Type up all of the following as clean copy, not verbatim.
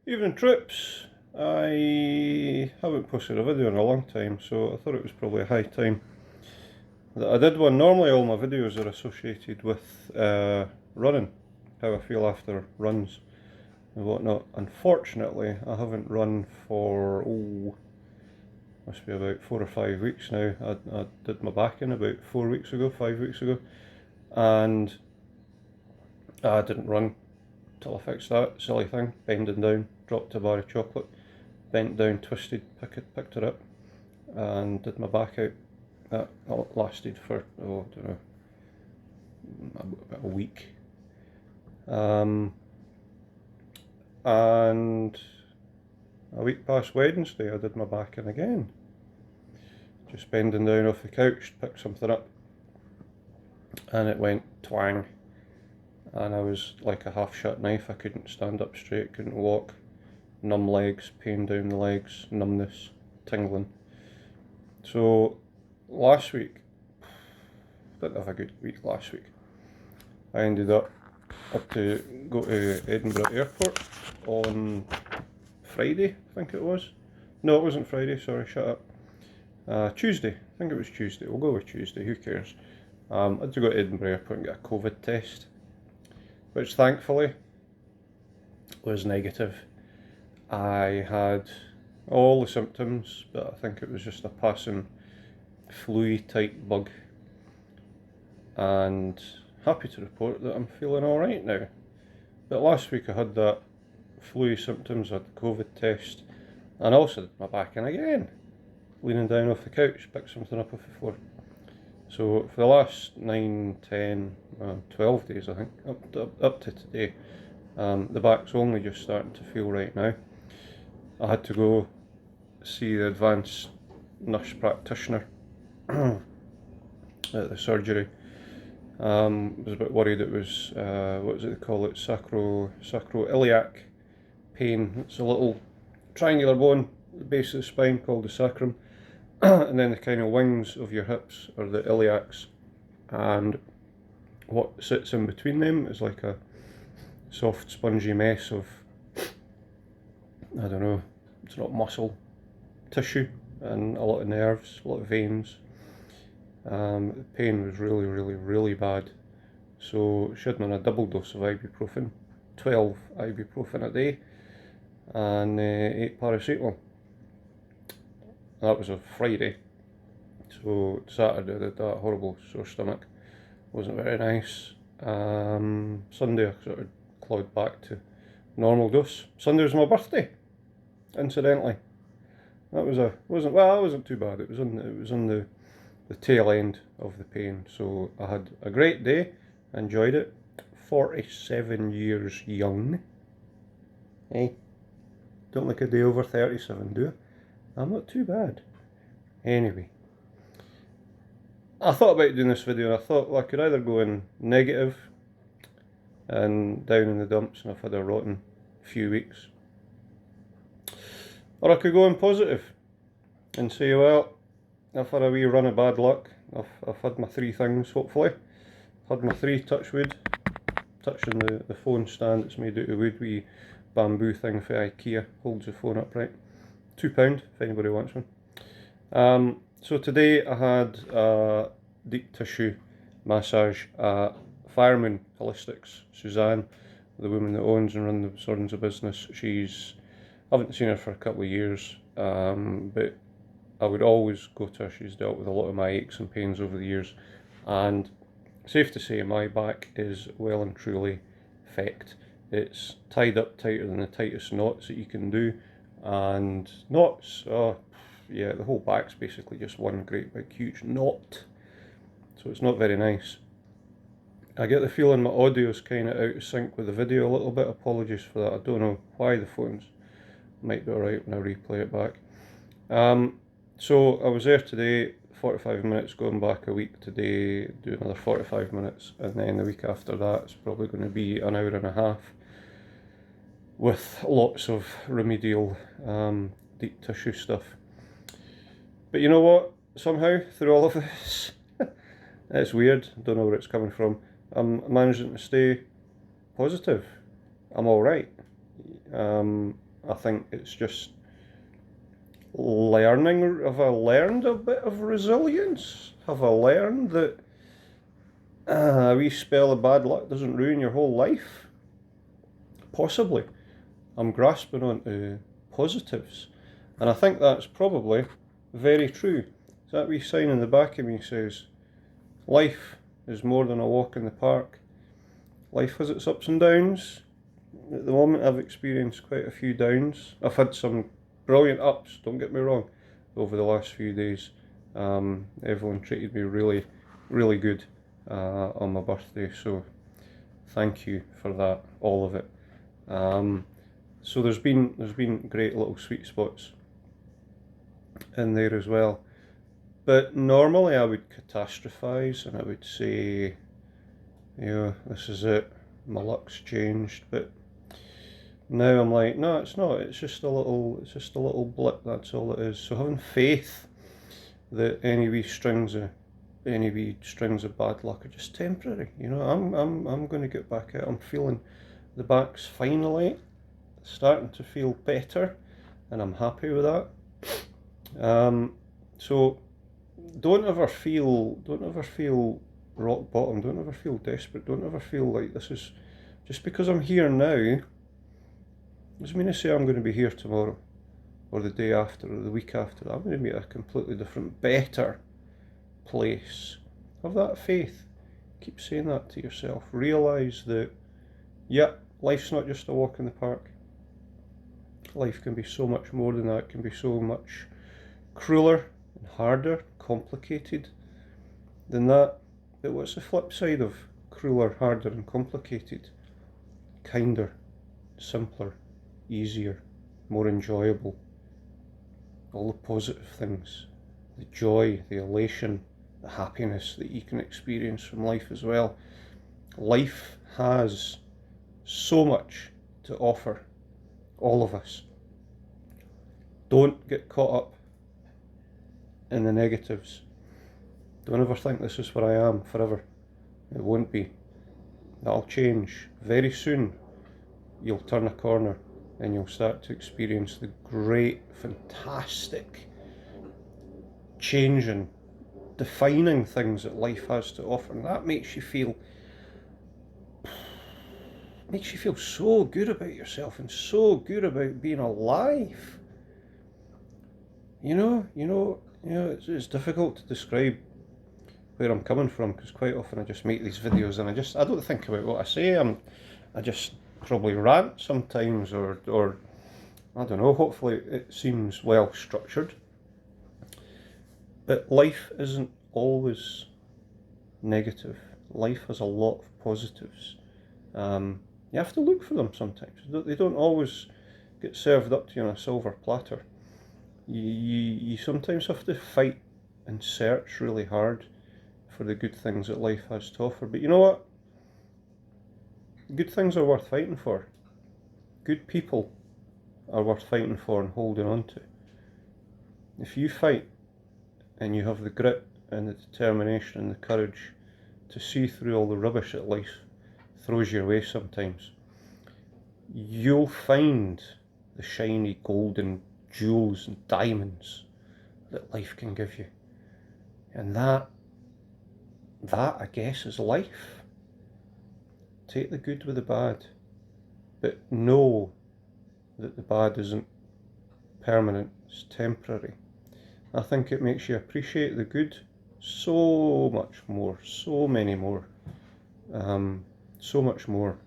Evening trips. I haven't posted a video in a long time, so I thought it was probably a high time that I did one. Normally all my videos are associated with running, how I feel after runs and whatnot. Unfortunately, I haven't run for, must be about 4 or 5 weeks now. I did my back in about 4 weeks ago, 5 weeks ago, and I didn't run till I fixed that silly thing, bending down, dropped a bar of chocolate, bent down, twisted, picked her up, and did my back out. That lasted for, I don't know, about a week. And a week past Wednesday, I did my back in again. Just bending down off the couch, picked something up, and it went twang. And I was like a half-shut knife. I couldn't stand up straight, couldn't walk. Numb legs, pain down the legs, numbness, tingling. So last week, didn't have a good week last week. I ended up to go to Edinburgh Airport on Friday, I think it was. No, it wasn't Friday, sorry, shut up. Tuesday, I think it was Tuesday. We'll go with Tuesday, who cares. I had to go to Edinburgh Airport and get a COVID test, which thankfully was negative. I had all the symptoms, but I think it was just a passing flu type bug, and happy to report that I'm feeling alright now. But last week I had that flu symptoms, I had the COVID test, and also did my back in again, leaning down off the couch, picked something up off the floor. So for the last 9, 10, 12 days, I think, up to today, the back's only just starting to feel right now. I had to go see the advanced nurse practitioner at the surgery. I was a bit worried it was, what is it they call it, sacroiliac pain. It's a little triangular bone at the base of the spine called the sacrum, and then the kind of wings of your hips are the iliacs, and what sits in between them is like a soft spongy mess of, I don't know, it's not muscle, tissue, and a lot of nerves, a lot of veins. The pain was really, really, really bad. So she had me on a double dose of ibuprofen, 12 ibuprofen a day, and 8 paracetamol. That was a Friday. So Saturday I did that, horrible sore stomach, wasn't very nice. Sunday I sort of clawed back to normal dose. Sunday was my birthday, incidentally. That wasn't too bad. It was on the tail end of the pain. So I had a great day, enjoyed it. 47 years young. Hey, don't look a day over 37, do I? I'm not too bad. Anyway, I thought about doing this video and I thought, well, I could either go in negative and down in the dumps and I've had a rotten few weeks, or I could go in positive and say, well, I've had a wee run of bad luck. I've had my 3 things, hopefully. I've had my 3 touch wood, touching the phone stand. It's made out of wood, wee bamboo thing for IKEA, holds the phone upright. £2 if anybody wants one. So today I had a deep tissue massage at Firemoon Holistics. Suzanne, the woman that owns and runs the business, I haven't seen her for a couple of years, but I would always go to her. She's dealt with a lot of my aches and pains over the years, and safe to say my back is well and truly fecked. It's tied up tighter than the tightest knots that you can do, and knots, yeah, the whole back's basically just one great big huge knot, so it's not very nice. I get the feeling my audio is kind of out of sync with the video a little bit. Apologies for that. I don't know why. The phones might be alright when I replay it back. So I was there today, 45 minutes, going back a week today, do another 45 minutes, and then the week after that it's probably going to be an hour and a half with lots of remedial deep tissue stuff. But you know what, somehow through all of this, it's weird, don't know where it's coming from, I'm managing to stay positive. I'm alright. I think it's just learning. Have I learned a bit of resilience? Have I learned that a wee spell of bad luck doesn't ruin your whole life? Possibly. I'm grasping onto positives. And I think that's probably very true. So that wee sign in the back of me says, life is more than a walk in the park. Life has its ups and downs. At the moment I've experienced quite a few downs. I've had some brilliant ups, don't get me wrong, over the last few days. Everyone treated me really, really good on my birthday, so thank you for that, all of it. So there's been great little sweet spots in there as well. But normally I would catastrophise and I would say, this is it, my luck's changed. But now I'm like, no, it's not. It's just a little blip. That's all it is. So having faith that any wee strings of bad luck are just temporary. I'm going to get back out. I'm feeling the back's finally starting to feel better, and I'm happy with that. So don't ever feel rock bottom. Don't ever feel desperate. Don't ever feel like this is just because I'm here now. Doesn't mean to say I'm going to be here tomorrow, or the day after, or the week after. I'm going to be at a completely different, better place. Have that faith. Keep saying that to yourself. Realise that, life's not just a walk in the park. Life can be so much more than that. It can be so much crueler and harder, complicated than that. But what's the flip side of crueler, harder and complicated? Kinder, simpler, easier, more enjoyable. All the positive things, the joy, the elation, the happiness that you can experience from life as well. Life has so much to offer all of us. Don't get caught up in the negatives. Don't ever think this is where I am forever. It won't be. That'll change. Very soon you'll turn a corner and you'll start to experience the great, fantastic, changing, defining things that life has to offer. And that makes you feel so good about yourself and so good about being alive. It's difficult to describe where I'm coming from, because quite often I just make these videos and I don't think about what I say. I just probably rant sometimes, or I don't know, hopefully it seems well structured. But life isn't always negative. Life has a lot of positives. You have to look for them sometimes. They don't always get served up to you on a silver platter. You sometimes have to fight and search really hard for the good things that life has to offer. But you know what? Good things are worth fighting for. Good people are worth fighting for and holding on to. If you fight and you have the grit and the determination and the courage to see through all the rubbish that life throws your way sometimes, you'll find the shiny golden jewels and diamonds that life can give you. And that I guess is life. Take the good with the bad, but know that the bad isn't permanent, it's temporary. I think it makes you appreciate the good so much more, so many more, so much more.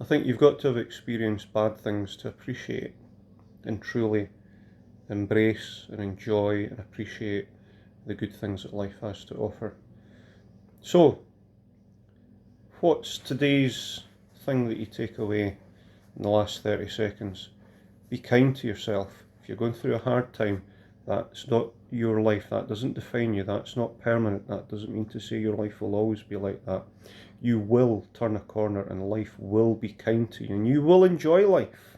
I think you've got to have experienced bad things to appreciate and truly embrace and enjoy and appreciate the good things that life has to offer. So, what's today's thing that you take away in the last 30 seconds? Be kind to yourself. If you're going through a hard time, that's not your life. That doesn't define you. That's not permanent. That doesn't mean to say your life will always be like that. You will turn a corner and life will be kind to you, and you will enjoy life.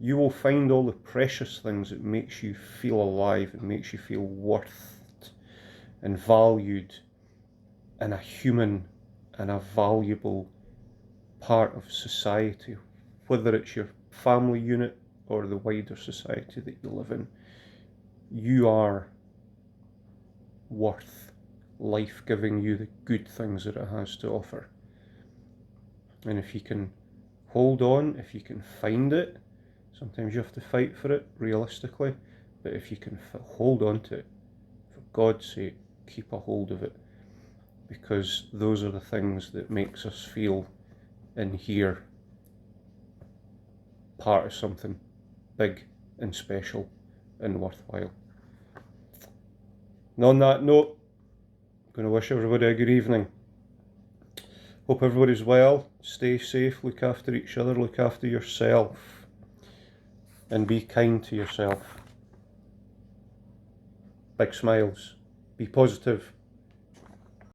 You will find all the precious things that makes you feel alive and makes you feel worth and valued and a human and a valuable part of society, whether it's your family unit or the wider society that you live in, you are worth life giving you the good things that it has to offer. And if you can hold on, if you can find it, sometimes you have to fight for it realistically, but if you can hold on to it, for God's sake, keep a hold of it, because those are the things that makes us feel in here part of something big and special and worthwhile. And on that note, I'm going to wish everybody a good evening. Hope everybody's well, stay safe, look after each other, look after yourself, and be kind to yourself. Big smiles, be positive.